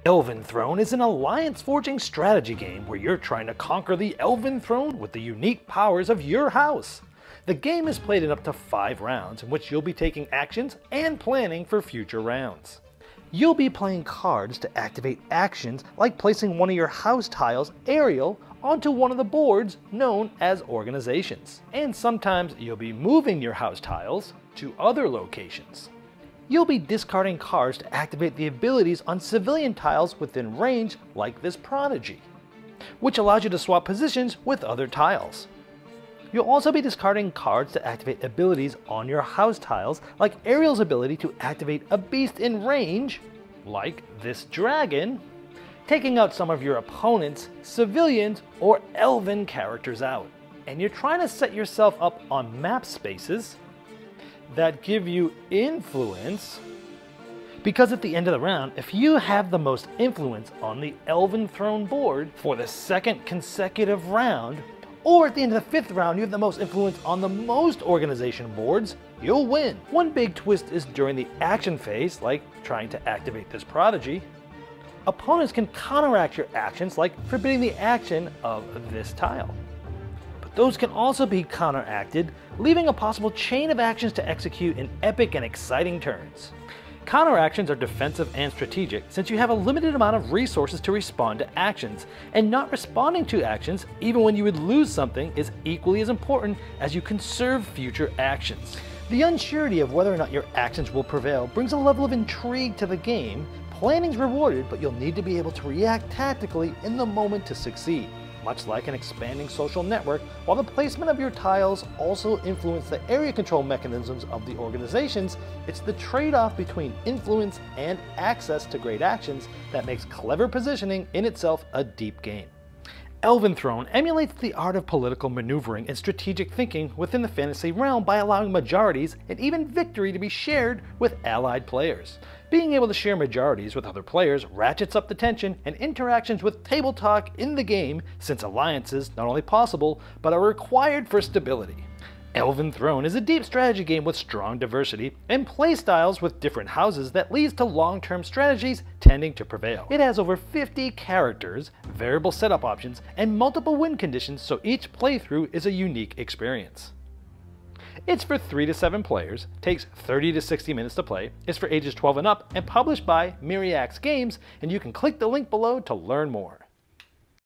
Elven Throne is an alliance-forging strategy game where you're trying to conquer the Elven Throne with the unique powers of your house. The game is played in up to 5 rounds in which you'll be taking actions and planning for future rounds. You'll be playing cards to activate actions like placing one of your house tiles, Ariel, onto one of the boards known as organizations. And sometimes you'll be moving your house tiles to other locations. You'll be discarding cards to activate the abilities on civilian tiles within range like this Prodigy, which allows you to swap positions with other tiles. You'll also be discarding cards to activate abilities on your house tiles like Ariel's ability to activate a beast in range, like this dragon, taking out some of your opponent's civilians or elven characters out. And you're trying to set yourself up on map spaces that give you influence, because at the end of the round, if you have the most influence on the Elven Throne board for the 2nd consecutive round, or at the end of the 5th round you have the most influence on the most organization boards, you'll win. One big twist is during the action phase, like trying to activate this Prodigy, opponents can counteract your actions like forbidding the action of this tile. Those can also be counteracted, leaving a possible chain of actions to execute in epic and exciting turns. Counteractions are defensive and strategic since you have a limited amount of resources to respond to actions, and not responding to actions, even when you would lose something, is equally as important as you conserve future actions. The unsurety of whether or not your actions will prevail brings a level of intrigue to the game. Planning's rewarded, but you'll need to be able to react tactically in the moment to succeed. Much like an expanding social network, while the placement of your tiles also influence the area control mechanisms of the organizations, it's the trade-off between influence and access to great actions that makes clever positioning in itself a deep game. Elven Throne emulates the art of political maneuvering and strategic thinking within the fantasy realm by allowing majorities and even victory to be shared with allied players. Being able to share majorities with other players ratchets up the tension and interactions with table talk in the game, since alliances not only possible, but are required for stability. Elven Throne is a deep strategy game with strong diversity and playstyles with different houses that leads to long-term strategies tending to prevail. It has over 50 characters, variable setup options, and multiple win conditions, so each playthrough is a unique experience. It's for 3 to 7 players, takes 30 to 60 minutes to play, is for ages 12 and up, and published by Myriax Games, and you can click the link below to learn more.